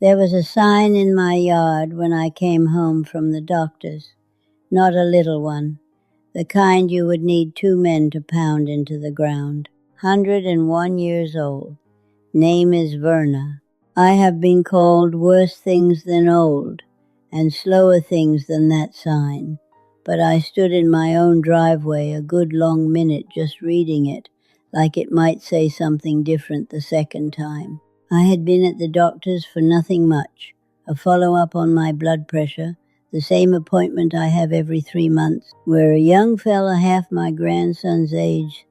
There was a sign in my yard when I came home from the doctor's. Not a little one, the kind you would need 2 men to pound into the ground. 101 years old. Name is Verna. I have been called worse things than old, and slower things than that sign, but I stood in my own driveway a good long minute just reading it, like it might say something different the second time. I had been at the doctor's for nothing much, a follow-up on my blood pressure, the same appointment I have every 3 months, where a young fella half my grandson's age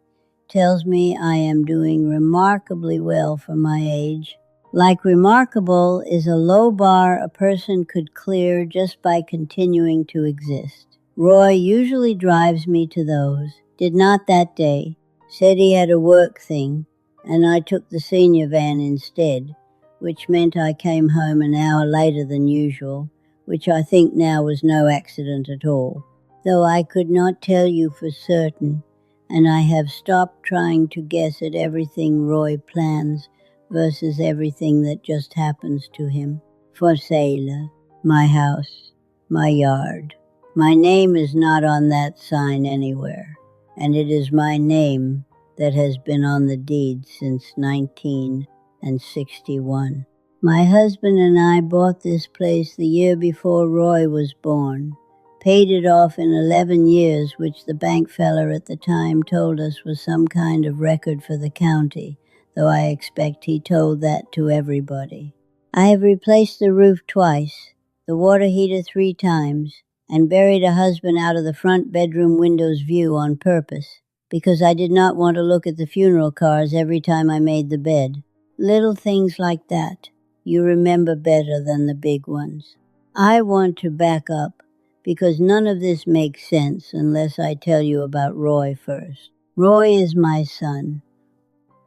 tells me I am doing remarkably well for my age. Like remarkable is a low bar a person could clear just by continuing to exist. Roy usually drives me to those. Did not that day. Said he had a work thing, and I took the senior van instead, which meant I came home an hour later than usual, which I think now was no accident at all, though I could not tell you for certain, and I have stopped trying to guess at everything Roy plans versus everything that just happens to him. For sale, my house, my yard. My name is not on that sign anywhere, and it is my name that has been on the deed since 1961. My husband and I bought this place the year before Roy was born. Paid it off in 11 years, which the bank feller at the time told us was some kind of record for the county, though I expect he told that to everybody. I have replaced the roof twice, the water heater 3 times, and buried a husband out of the front bedroom window's view on purpose, because I did not want to look at the funeral cars every time I made the bed. Little things like that you remember better than the big ones. I want to back up, because none of this makes sense unless I tell you about Roy first. Roy is my son,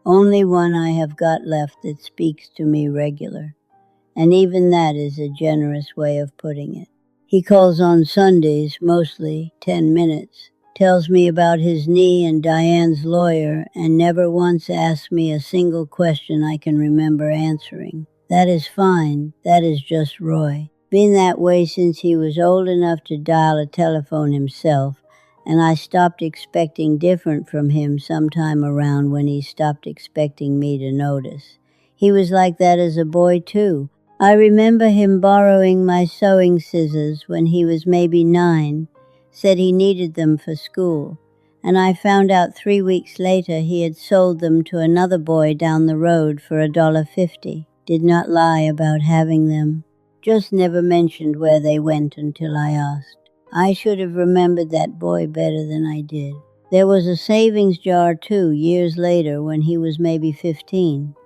only one I have got left that speaks to me regular, and even that is a generous way of putting it. He calls on Sundays, mostly 10 minutes, tells me about his knee and Diane's lawyer, and never once asks me a single question I can remember answering. That is fine, that is just Roy. Been that way since he was old enough to dial a telephone himself, and I stopped expecting different from him sometime around when he stopped expecting me to notice. He was like that as a boy too. I remember him borrowing my sewing scissors when he was maybe 9, said he needed them for school, and I found out 3 weeks later he had sold them to another boy down the road for $1.50. Did not lie about having them. Just never mentioned where they went until I asked. I should have remembered that boy better than I did. There was a savings jar too, years later when he was maybe 15.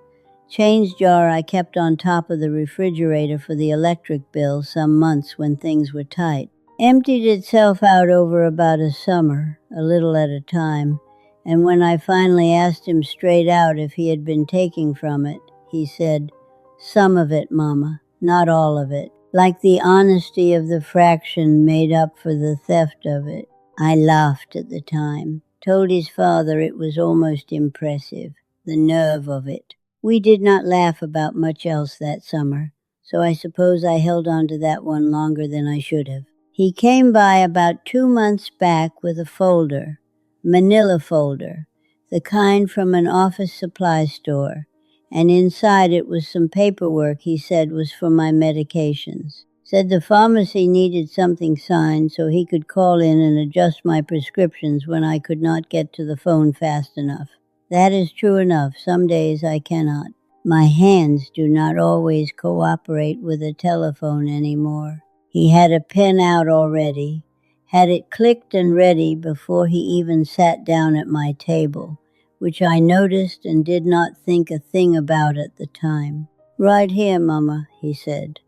Change jar I kept on top of the refrigerator for the electric bill some months when things were tight. Emptied itself out over about a summer, a little at a time, and when I finally asked him straight out if he had been taking from it, he said, "Some of it, Mama. Not all of it," like the honesty of the fraction made up for the theft of it. I laughed at the time, told his father it was almost impressive, the nerve of it. We did not laugh about much else that summer, so I suppose I held on to that one longer than I should have. He came by about 2 months back with a folder, manila folder, the kind from an office supply store, and inside it was some paperwork he said was for my medications. Said the pharmacy needed something signed so he could call in and adjust my prescriptions when I could not get to the phone fast enough. That is true enough. Some days I cannot. My hands do not always cooperate with a telephone anymore. He had a pen out already, had it clicked and ready before he even sat down at my table, which I noticed and did not think a thing about at the time. "Right here, Mama," he said.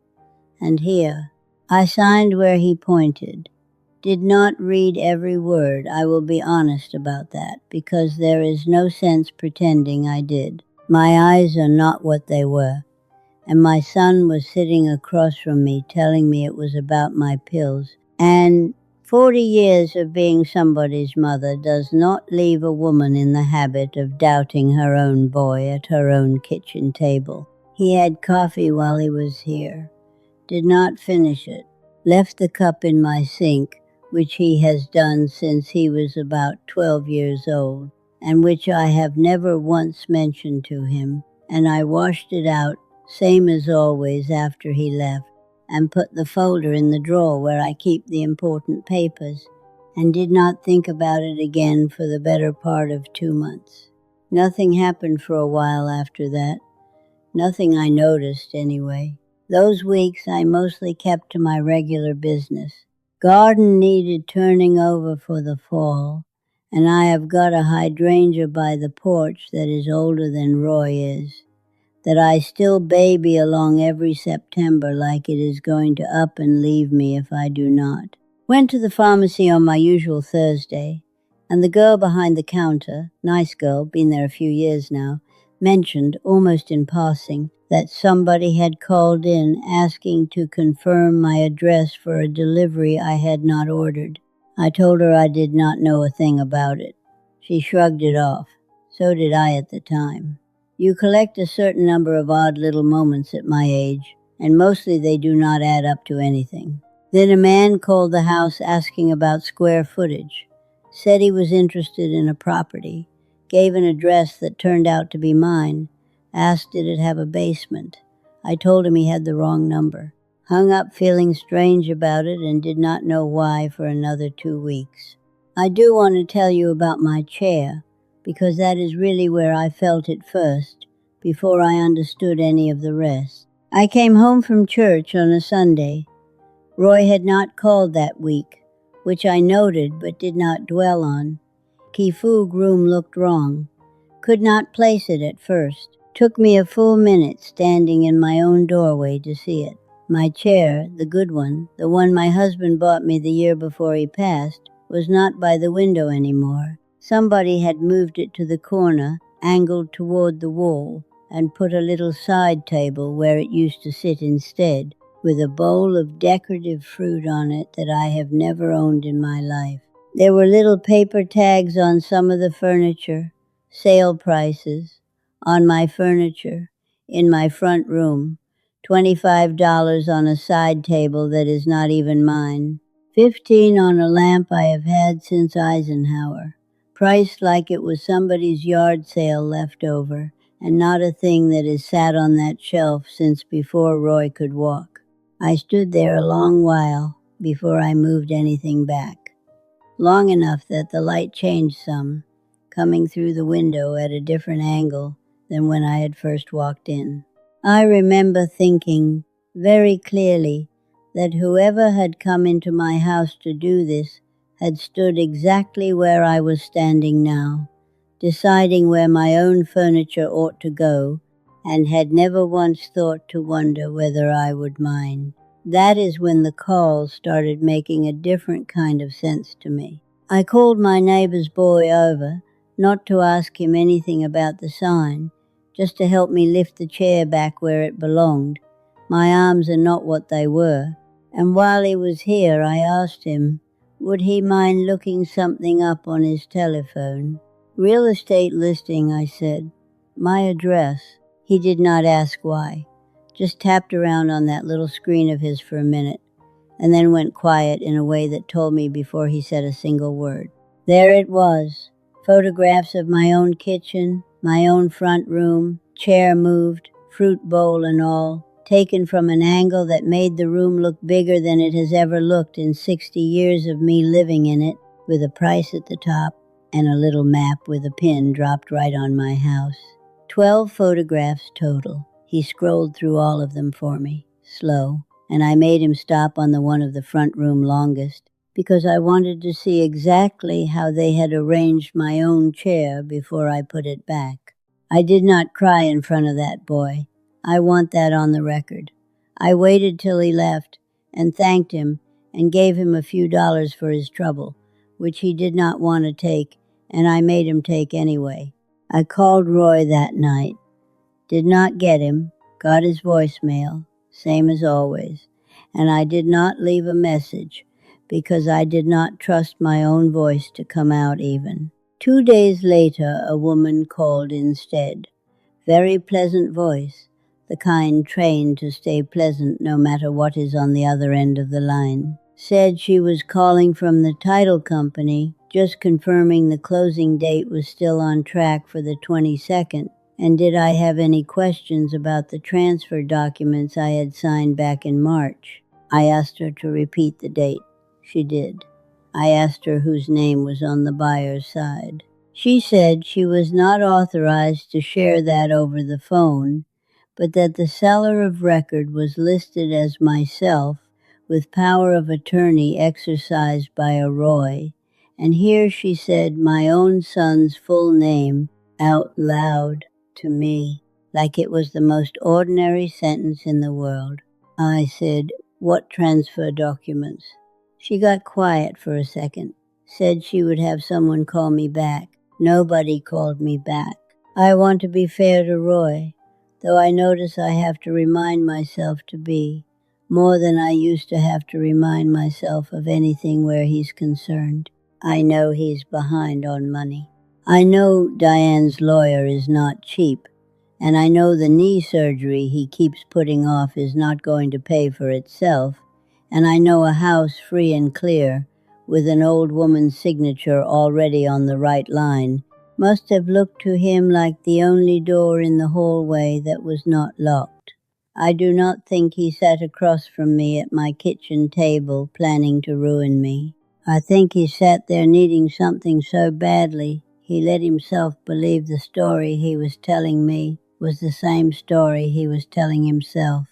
"And here." I signed where he pointed. Did not read every word, I will be honest about that, because there is no sense pretending I did. My eyes are not what they were, and my son was sitting across from me telling me it was about my pills, and 40 years of being somebody's mother does not leave a woman in the habit of doubting her own boy at her own kitchen table. He had coffee while he was here. Did not finish it. Left the cup in my sink, which he has done since he was about 12 years old, and which I have never once mentioned to him, and I washed it out, same as always after he left, and put the folder in the drawer where I keep the important papers, and did not think about it again for the better part of 2 months. Nothing happened for a while after that. Nothing I noticed, anyway. Those weeks I mostly kept to my regular business. Garden needed turning over for the fall, and I have got a hydrangea by the porch that is older than Roy is, that I still baby along every September like it is going to up and leave me if I do not. Went to the pharmacy on my usual Thursday, and the girl behind the counter, nice girl, been there a few years now, mentioned, almost in passing, that somebody had called in asking to confirm my address for a delivery I had not ordered. I told her I did not know a thing about it. She shrugged it off. So did I at the time. You collect a certain number of odd little moments at my age, and mostly they do not add up to anything. Then a man called the house asking about square footage, said he was interested in a property, gave an address that turned out to be mine, asked did it have a basement. I told him he had the wrong number. Hung up feeling strange about it and did not know why for another 2 weeks. I do want to tell you about my chair, because that is really where I felt it first, before I understood any of the rest. I came home from church on a Sunday. Roy had not called that week, which I noted but did not dwell on. Kifug room looked wrong. Could not place it at first. Took me a full minute standing in my own doorway to see it. My chair, the good one, the one my husband bought me the year before he passed, was not by the window anymore. Somebody had moved it to the corner, angled toward the wall, and put a little side table where it used to sit instead, with a bowl of decorative fruit on it that I have never owned in my life. There were little paper tags on some of the furniture, sale prices, on my furniture, in my front room, $25 on a side table that is not even mine, $15 on a lamp I have had since Eisenhower, priced like it was somebody's yard sale left over, and not a thing that has sat on that shelf since before Roy could walk. I stood there a long while before I moved anything back. Long enough that the light changed some, coming through the window at a different angle than when I had first walked in. I remember thinking very clearly that whoever had come into my house to do this had stood exactly where I was standing now, deciding where my own furniture ought to go, and had never once thought to wonder whether I would mind. That is when the calls started making a different kind of sense to me. I called my neighbor's boy over, not to ask him anything about the sign, just to help me lift the chair back where it belonged. My arms are not what they were, and while he was here I asked him, would he mind looking something up on his telephone? Real estate listing, I said. My address. He did not ask why. Just tapped around on that little screen of his for a minute, and then went quiet in a way that told me before he said a single word. There it was, photographs of my own kitchen, my own front room, chair moved, fruit bowl and all, taken from an angle that made the room look bigger than it has ever looked in 60 years of me living in it, with a price at the top and a little map with a pin dropped right on my house. 12 photographs total. He scrolled through all of them for me, slow, and I made him stop on the one of the front room longest, because I wanted to see exactly how they had arranged my own chair before I put it back. I did not cry in front of that boy. I want that on the record. I waited till he left and thanked him and gave him a few dollars for his trouble, which he did not want to take, and I made him take anyway. I called Roy that night. Did not get him, got his voicemail, same as always, and I did not leave a message because I did not trust my own voice to come out even. 2 days later, a woman called instead. Very pleasant voice, the kind trained to stay pleasant no matter what is on the other end of the line. Said she was calling from the title company, just confirming the closing date was still on track for the 22nd, and did I have any questions about the transfer documents I had signed back in March. I asked her to repeat the date. She did. I asked her whose name was on the buyer's side. She said she was not authorized to share that over the phone, but that the seller of record was listed as myself with power of attorney exercised by a Roy, and here she said my own son's full name out loud to me, like it was the most ordinary sentence in the world. I said, "What transfer documents?" She got quiet for a second, said she would have someone call me back. Nobody called me back. I want to be fair to Roy, though I notice I have to remind myself to be, more than I used to have to remind myself of anything where he's concerned. I know he's behind on money. I know Diane's lawyer is not cheap, and I know the knee surgery he keeps putting off is not going to pay for itself, and I know a house free and clear, with an old woman's signature already on the right line, must have looked to him like the only door in the hallway that was not locked. I do not think he sat across from me at my kitchen table planning to ruin me. I think he sat there needing something so badly he let himself believe the story he was telling me was the same story he was telling himself.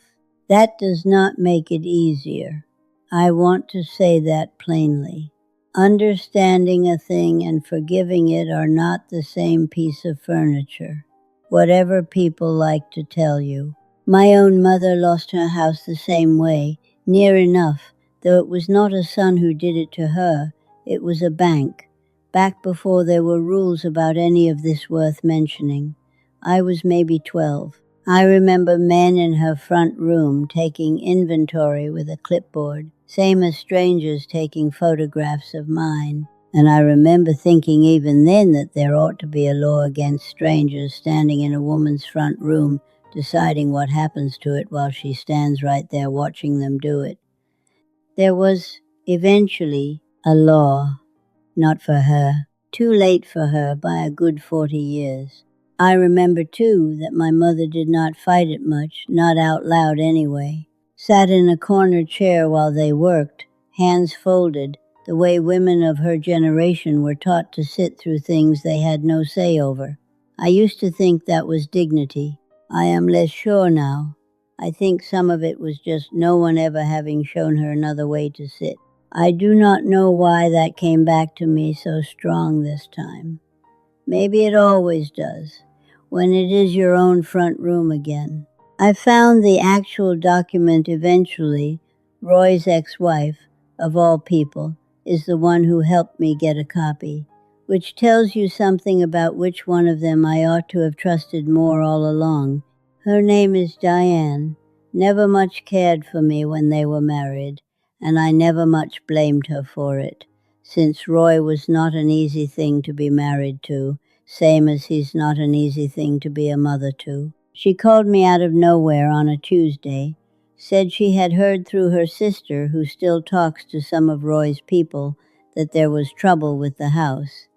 That does not make it easier. I want to say that plainly. Understanding a thing and forgiving it are not the same piece of furniture, whatever people like to tell you. My own mother lost her house the same way, near enough, though it was not a son who did it to her, it was a bank, back before there were rules about any of this worth mentioning. I was maybe 12. I remember men in her front room taking inventory with a clipboard, same as strangers taking photographs of mine. And I remember thinking even then that there ought to be a law against strangers standing in a woman's front room deciding what happens to it while she stands right there watching them do it. There was eventually a law, not for her, too late for her by a good 40 years. I remember, too, that my mother did not fight it much, not out loud anyway. Sat in a corner chair while they worked, hands folded, the way women of her generation were taught to sit through things they had no say over. I used to think that was dignity. I am less sure now. I think some of it was just no one ever having shown her another way to sit. I do not know why that came back to me so strong this time. Maybe it always does, when it is your own front room again. I found the actual document eventually. Roy's ex-wife, of all people, is the one who helped me get a copy, which tells you something about which one of them I ought to have trusted more all along. Her name is Diane, never much cared for me when they were married, and I never much blamed her for it, since Roy was not an easy thing to be married to, same as he's not an easy thing to be a mother to. She called me out of nowhere on a Tuesday, said she had heard through her sister, who still talks to some of Roy's people, that there was trouble with the house,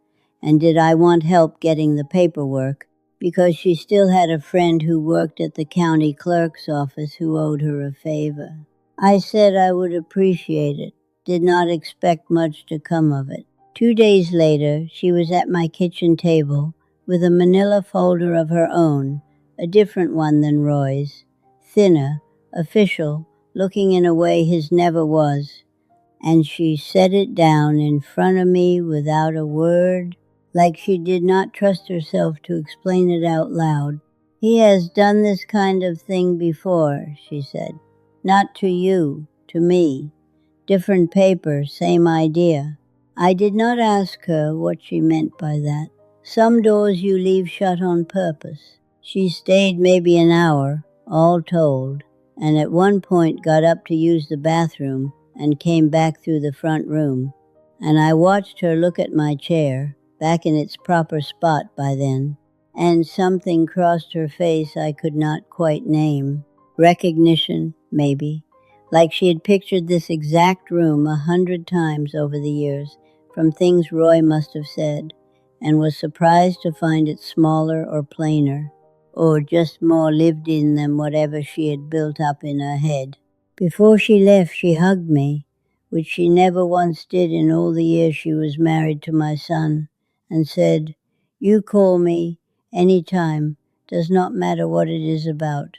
and did I want help getting the paperwork, because she still had a friend who worked at the county clerk's office who owed her a favor. I said I would appreciate it, did not expect much to come of it. 2 days later, she was at my kitchen table with a manila folder of her own, a different one than Roy's, thinner, official, looking in a way his never was, and she set it down in front of me without a word, like she did not trust herself to explain it out loud. "He has done this kind of thing before," she said. "Not to you, to me. Different paper, same idea." I did not ask her what she meant by that. Some doors you leave shut on purpose. She stayed maybe an hour, all told, and at one point got up to use the bathroom and came back through the front room, and I watched her look at my chair, back in its proper spot by then. and something crossed her face I could not quite name. Recognition, maybe. Like she had pictured this exact room 100 times over the years, from things Roy must have said, and was surprised to find it smaller or plainer, or just more lived in than whatever she had built up in her head. Before she left, she hugged me, which she never once did in all the years she was married to my son, and said, "You call me any time, does not matter what it is about."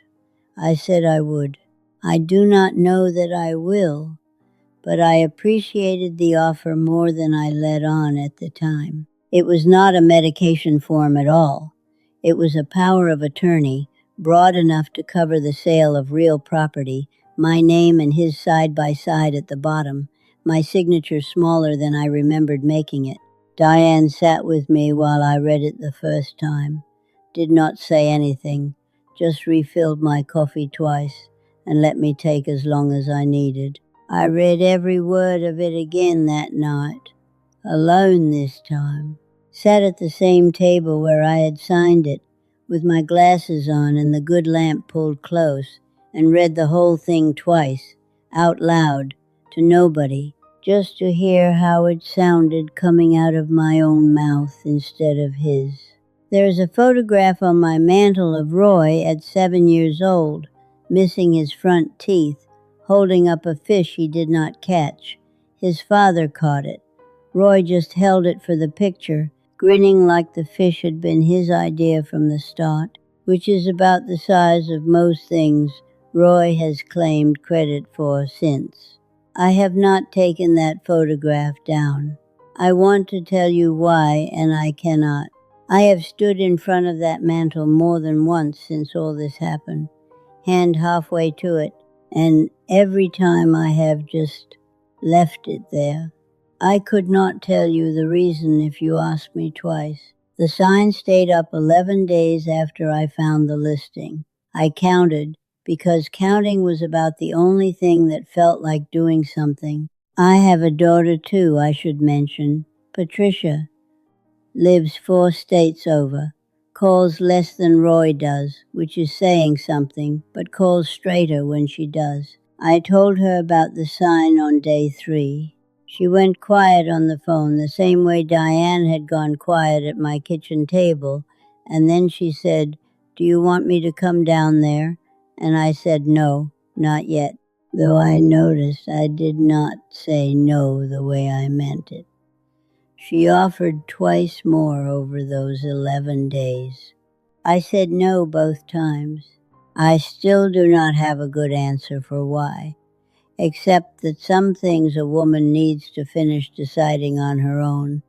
I said I would. I do not know that I will, but I appreciated the offer more than I let on at the time. It was not a medication form at all. It was a power of attorney, broad enough to cover the sale of real property, my name and his side by side at the bottom, my signature smaller than I remembered making it. Diane sat with me while I read it the first time, did not say anything, just refilled my coffee twice and let me take as long as I needed. I read every word of it again that night, alone this time. Sat at the same table where I had signed it, with my glasses on and the good lamp pulled close, and read the whole thing twice, out loud, to nobody, just to hear how it sounded coming out of my own mouth instead of his. There is a photograph on my mantel of Roy at 7 years old, missing his front teeth, holding up a fish he did not catch. His father caught it. Roy just held it for the picture, grinning like the fish had been his idea from the start, which is about the size of most things Roy has claimed credit for since. I have not taken that photograph down. I want to tell you why, and I cannot. I have stood in front of that mantel more than once since all this happened, hand halfway to it, and every time I have just left it there. I could not tell you the reason if you asked me twice. The sign stayed up 11 days after I found the listing. I counted, because counting was about the only thing that felt like doing something. I have a daughter too, I should mention, Patricia. Lives 4 states over. Calls less than Roy does, which is saying something, but calls straighter when she does. I told her about the sign on day 3. She went quiet on the phone, the same way Diane had gone quiet at my kitchen table, and then she said, "Do you want me to come down there?" And I said no, not yet, though I noticed I did not say no the way I meant it. She offered twice more over those 11 days. I said no both times. I still do not have a good answer for why, except that some things a woman needs to finish deciding on her own,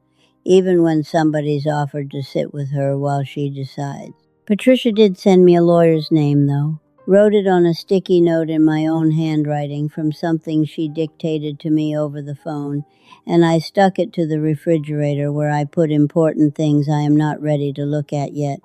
even when somebody's offered to sit with her while she decides. Patricia did send me a lawyer's name, though. Wrote it on a sticky note in my own handwriting from something she dictated to me over the phone, and I stuck it to the refrigerator where I put important things I am not ready to look at yet.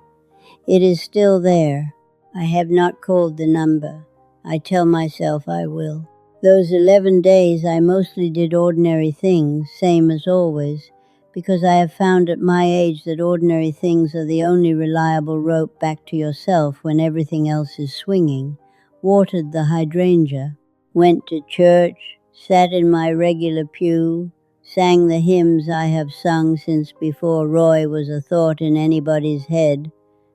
It is still there. I have not called the number. I tell myself I will. Those 11 days I mostly did ordinary things, same as always, because I have found at my age that ordinary things are the only reliable rope back to yourself when everything else is swinging. Watered the hydrangea, went to church, sat in my regular pew, sang the hymns I have sung since before Roy was a thought in anybody's head.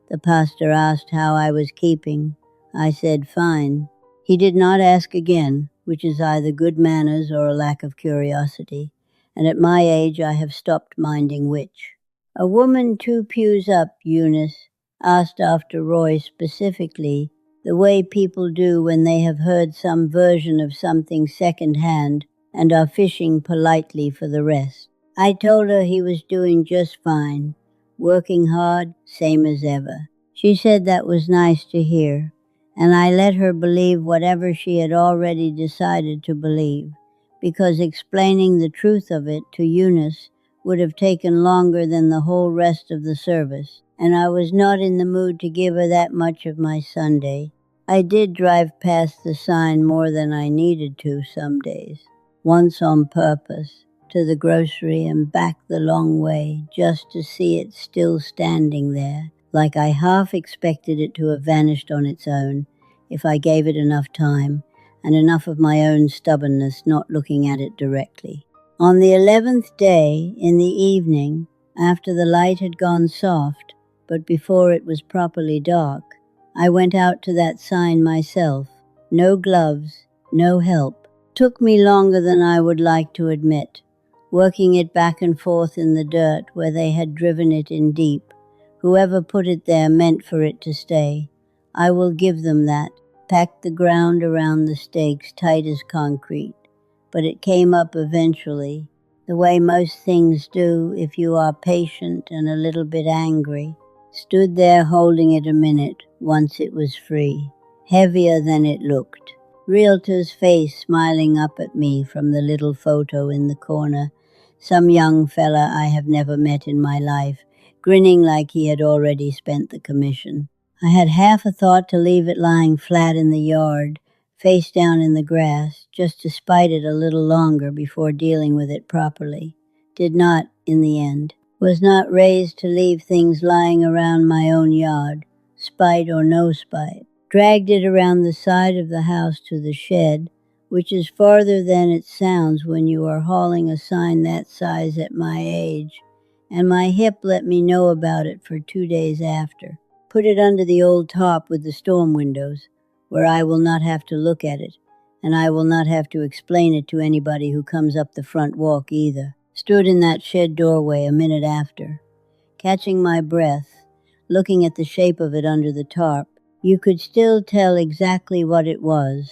The pastor asked how I was keeping. I said fine. He did not ask again, which is either good manners or a lack of curiosity, and at my age I have stopped minding which. A woman 2 pews up, Eunice, asked after Roy specifically, the way people do when they have heard some version of something second-hand and are fishing politely for the rest. I told her he was doing just fine, working hard, same as ever. She said that was nice to hear, and I let her believe whatever she had already decided to believe, because explaining the truth of it to Eunice would have taken longer than the whole rest of the service, and I was not in the mood to give her that much of my Sunday. I did drive past the sign more than I needed to some days, once on purpose, to the grocery and back the long way just to see it still standing there, like I half expected it to have vanished on its own if I gave it enough time and enough of my own stubbornness not looking at it directly. On the 11th day, in the evening, after the light had gone soft, but before it was properly dark, I went out to that sign myself. No gloves, no help. Took me longer than I would like to admit, working it back and forth in the dirt where they had driven it in deep. Whoever put it there meant for it to stay. I will give them that. Packed the ground around the stakes tight as concrete. But it came up eventually, the way most things do if you are patient and a little bit angry. Stood there holding it a minute once it was free, heavier than it looked. Realtor's face smiling up at me from the little photo in the corner. Some young fella I have never met in my life, grinning like he had already spent the commission. I had half a thought to leave it lying flat in the yard, face down in the grass, just to spite it a little longer before dealing with it properly. Did not, in the end. Was not raised to leave things lying around my own yard, spite or no spite. Dragged it around the side of the house to the shed, which is farther than it sounds when you are hauling a sign that size at my age, and my hip let me know about it for 2 days after. Put it under the old top with the storm windows, where I will not have to look at it, and I will not have to explain it to anybody who comes up the front walk either. Stood in that shed doorway a minute after, catching my breath, looking at the shape of it under the tarp. You could still tell exactly what it was,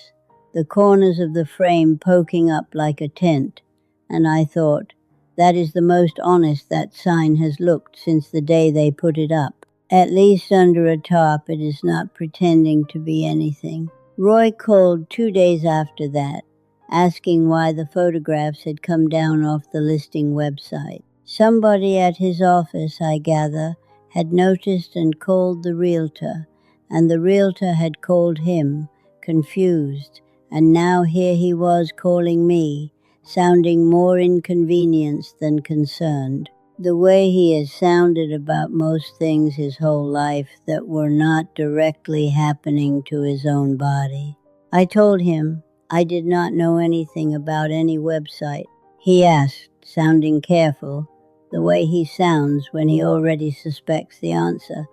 the corners of the frame poking up like a tent, and I thought, that is the most honest that sign has looked since the day they put it up. At least under a tarp it is not pretending to be anything. Roy called 2 days after that, asking why the photographs had come down off the listing website. Somebody at his office, I gather, had noticed and called the realtor, and the realtor had called him, confused, and now here he was calling me, sounding more inconvenienced than concerned. The way he has sounded about most things his whole life that were not directly happening to his own body. I told him I did not know anything about any website. He asked, sounding careful, the way he sounds when he already suspects the answer,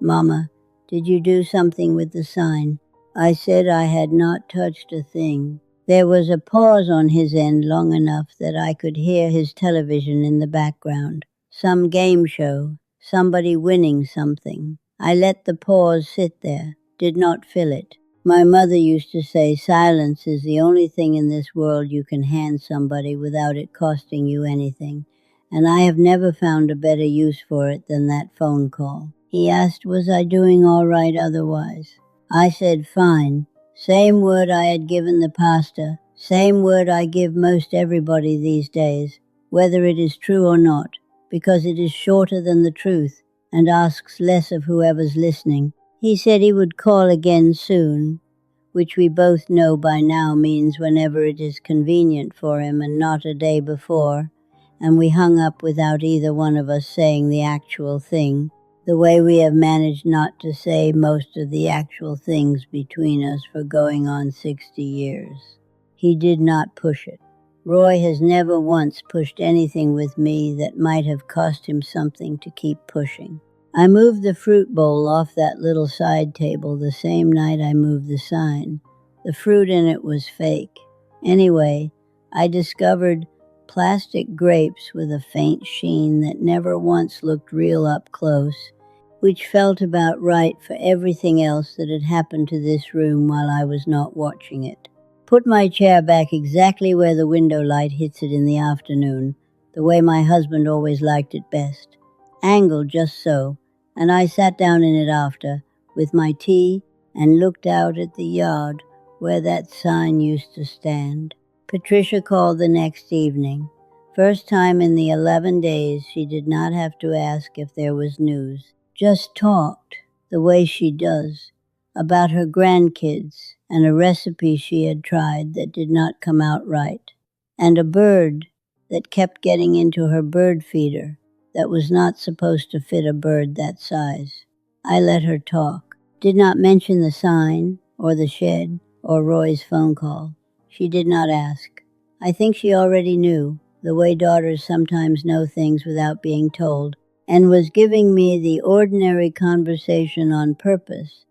"Mama, did you do something with the sign?" I said I had not touched a thing. There was a pause on his end long enough that I could hear his television in the background. Some game show, somebody winning something. I let the pause sit there, did not fill it. My mother used to say silence is the only thing in this world you can hand somebody without it costing you anything, and I have never found a better use for it than that phone call. He asked was I doing all right otherwise. I said fine. Same word I had given the pastor, same word I give most everybody these days, whether it is true or not, because it is shorter than the truth and asks less of whoever's listening. He said he would call again soon, which we both know by now means whenever it is convenient for him and not a day before, and we hung up without either one of us saying the actual thing, the way we have managed not to say most of the actual things between us for going on 60 years. He did not push it. Roy has never once pushed anything with me that might have cost him something to keep pushing. I moved the fruit bowl off that little side table the same night I moved the sign. The fruit in it was fake. Anyway, I discovered plastic grapes with a faint sheen that never once looked real up close, which felt about right for everything else that had happened to this room while I was not watching it. Put my chair back exactly where the window light hits it in the afternoon, the way my husband always liked it best. Angled just so, and I sat down in it after, with my tea, and looked out at the yard where that sign used to stand. Patricia called the next evening. First time in the 11 days she did not have to ask if there was news. Just talked, the way she does, about her grandkids and a recipe she had tried that did not come out right, and a bird that kept getting into her bird feeder that was not supposed to fit a bird that size. I let her talk. Did not mention the sign, or the shed, or Roy's phone call. She did not ask. I think she already knew, the way daughters sometimes know things without being told, and was giving me the ordinary conversation on purpose,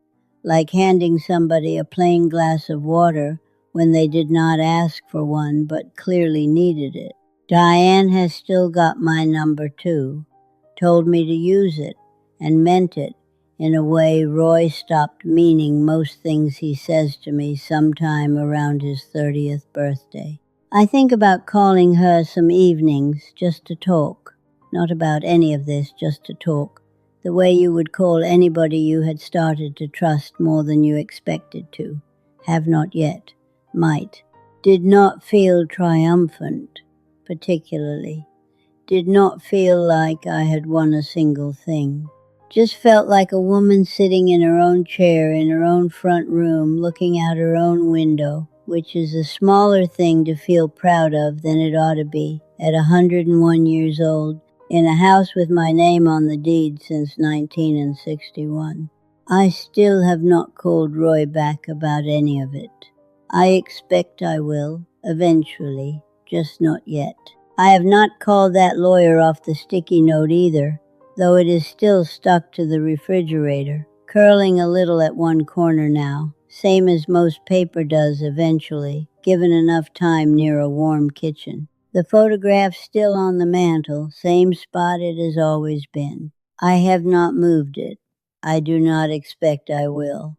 like handing somebody a plain glass of water when they did not ask for one but clearly needed it. Diane has still got my number too, told me to use it, and meant it in a way Roy stopped meaning most things he says to me sometime around his 30th birthday. I think about calling her some evenings just to talk. Not about any of this, just to talk. The way you would call anybody you had started to trust more than you expected to. Have not yet. Might. Did not feel triumphant, particularly. Did not feel like I had won a single thing. Just felt like a woman sitting in her own chair in her own front room looking out her own window, which is a smaller thing to feel proud of than it ought to be at 101 years old in a house with my name on the deed since 1961. I still have not called Roy back about any of it. I expect I will, eventually, just not yet. I have not called that lawyer off the sticky note either, though it is still stuck to the refrigerator, curling a little at one corner now, same as most paper does eventually, given enough time near a warm kitchen. The photograph still on the mantel, same spot it has always been. I have not moved it. I do not expect I will.